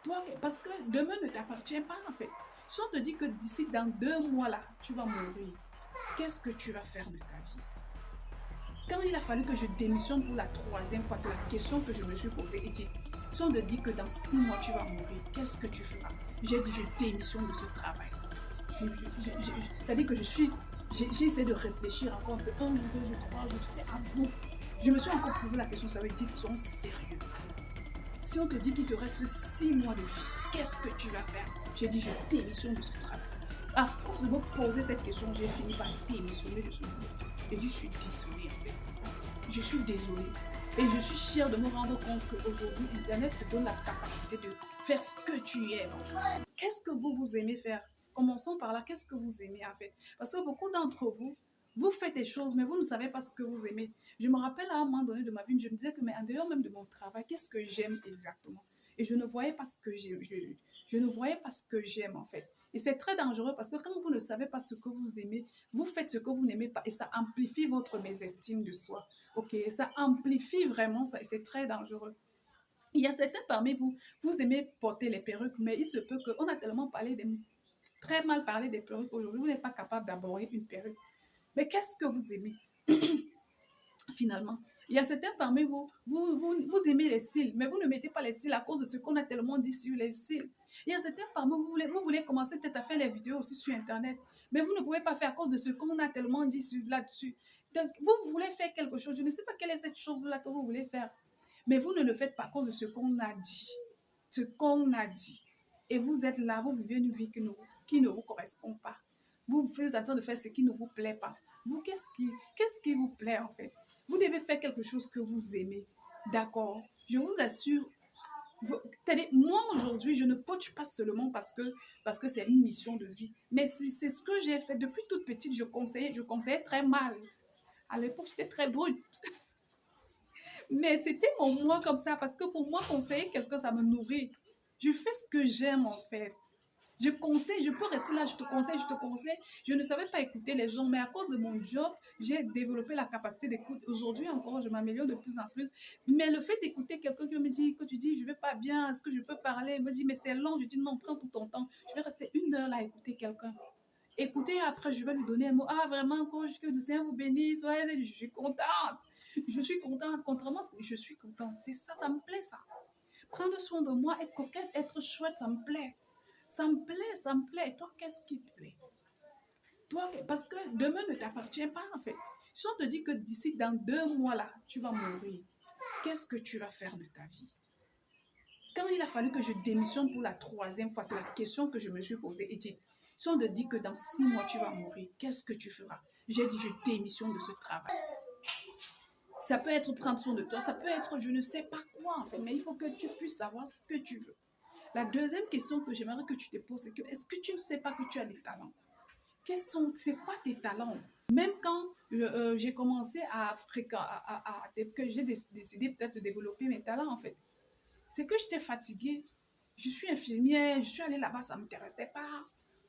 Toi, parce que demain ne t'appartient pas en fait. Si on te dit que d'ici dans 2 mois là, tu vas mourir, qu'est-ce que tu vas faire de ta vie? Quand il a fallu que je démissionne pour la 3e fois, c'est la question que je me suis posée. Et dit, si on te dit que dans 6 mois tu vas mourir, qu'est-ce que tu feras? J'ai dit, je démissionne de ce travail. C'est-à-dire que j'ai essayé de réfléchir encore un peu, un jour, 2 jours, 3 jours, j'étais à bout. Je me suis encore posé la question, ça veut dire, sont sérieux. Si on te dit qu'il te reste 6 mois de vie, qu'est-ce que tu vas faire? J'ai dit, je démissionne de ce travail. À force de me poser cette question, j'ai fini par démissionner de ce boulot. Et je suis désolée en fait. Je suis désolée. Et je suis fière de me rendre compte qu'aujourd'hui, Internet te donne la capacité de faire ce que tu aimes. Qu'est-ce que vous aimez faire? Commençons par là. Qu'est-ce que vous aimez en fait? Parce que beaucoup d'entre vous, vous faites des choses, mais vous ne savez pas ce que vous aimez. Je me rappelle à un moment donné de ma vie, je me disais que, mais en dehors même de mon travail, qu'est-ce que j'aime exactement? Et je ne voyais pas ce que j'aime. Je ne voyais pas ce que j'aime en fait. Et c'est très dangereux parce que quand vous ne savez pas ce que vous aimez, vous faites ce que vous n'aimez pas et ça amplifie votre mésestime de soi. Ok, ça amplifie vraiment ça et c'est très dangereux. Il y a certains parmi vous, vous aimez porter les perruques, mais il se peut qu'on a tellement très mal parlé des perruques aujourd'hui, vous n'êtes pas capable d'aborder une perruque. Mais qu'est-ce que vous aimez finalement? Il y a certains parmi vous, vous aimez les cils, mais vous ne mettez pas les cils à cause de ce qu'on a tellement dit sur les cils. Il y a certains parmi vous, vous voulez commencer peut-être à faire les vidéos aussi sur Internet, mais vous ne pouvez pas faire à cause de ce qu'on a tellement dit là-dessus. Donc, vous voulez faire quelque chose, je ne sais pas quelle est cette chose-là que vous voulez faire, mais vous ne le faites pas à cause de ce qu'on a dit. Ce qu'on a dit. Et vous êtes là, vous vivez une vie qui ne vous correspond pas. Vous êtes en train de faire ce qui ne vous plaît pas. Vous, qu'est-ce qui vous plaît en fait? Vous devez faire quelque chose que vous aimez. D'accord? Je vous assure. Moi, aujourd'hui, je ne coach pas seulement parce que c'est une mission de vie. Mais c'est ce que j'ai fait. Depuis toute petite, je conseillais très mal. À l'époque, j'étais très brute. Mais c'était mon moi comme ça. Parce que pour moi, conseiller quelqu'un, ça me nourrit. Je fais ce que j'aime en fait. Je conseille, je peux rester là, je te conseille, je te conseille. Je ne savais pas écouter les gens, mais à cause de mon job, j'ai développé la capacité d'écoute. Aujourd'hui encore, je m'améliore de plus en plus. Mais le fait d'écouter quelqu'un qui me dit, que tu dis, je ne vais pas bien, est-ce que je peux parler? Il me dit, mais c'est long. Je dis, non, prends tout ton temps. Je vais rester 1 heure là à écouter quelqu'un. Écoutez, après, je vais lui donner un mot. Ah, vraiment, que le Seigneur vous bénisse. Ouais, je suis contente. Je suis contente. Contrairement, je suis contente. C'est ça, ça me plaît, ça. Prendre soin de moi, être coquette, être chouette, ça me plaît. Ça me plaît, ça me plaît. Et toi, qu'est-ce qui te plaît? Toi, parce que demain ne t'appartient pas, en fait. Si on te dit que d'ici dans 2 mois, là, tu vas mourir, qu'est-ce que tu vas faire de ta vie? Quand il a fallu que je démissionne pour la 3e fois, c'est la question que je me suis posée. Et dit, si on te dit que dans 6 mois, tu vas mourir, qu'est-ce que tu feras? J'ai dit, je démissionne de ce travail. Ça peut être prendre soin de toi, ça peut être je ne sais pas quoi, en fait, mais il faut que tu puisses savoir ce que tu veux. La deuxième question que j'aimerais que tu te poses, c'est que est-ce que tu ne sais pas que tu as des talents? C'est quoi tes talents? Même quand j'ai commencé que j'ai décidé peut-être de développer mes talents en fait, c'est que j'étais fatiguée. Je suis infirmière, je suis allée là-bas, ça ne m'intéressait pas.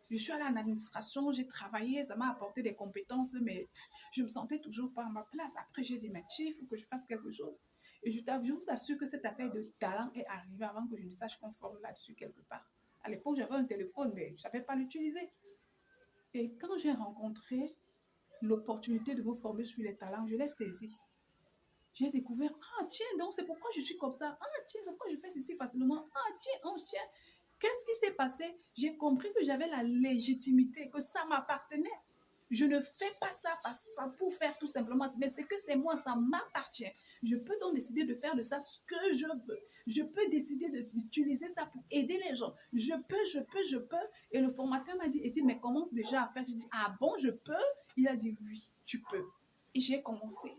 Je suis allée en administration, j'ai travaillé, ça m'a apporté des compétences, mais je me sentais toujours pas à ma place. Après, j'ai dit, mais il faut que je fasse quelque chose. Et je vous assure que cette affaire de talent est arrivée avant que je ne sache qu'on forme là-dessus quelque part. À l'époque, j'avais un téléphone, mais je ne savais pas l'utiliser. Et quand j'ai rencontré l'opportunité de me former sur les talents, je l'ai saisi. J'ai découvert, ah tiens, donc c'est pourquoi je suis comme ça. Ah tiens, c'est pourquoi je fais ceci facilement. Ah tiens, oh tiens. Qu'est-ce qui s'est passé? J'ai compris que j'avais la légitimité, que ça m'appartenait. Je ne fais pas ça pas pour faire tout simplement, mais c'est que c'est moi, ça m'appartient. Je peux donc décider de faire de ça ce que je veux. Je peux décider d'utiliser ça pour aider les gens. Je peux. Et le formateur m'a dit, mais commence déjà à faire. J'ai dit, ah bon, je peux? Il a dit, oui, tu peux. Et j'ai commencé.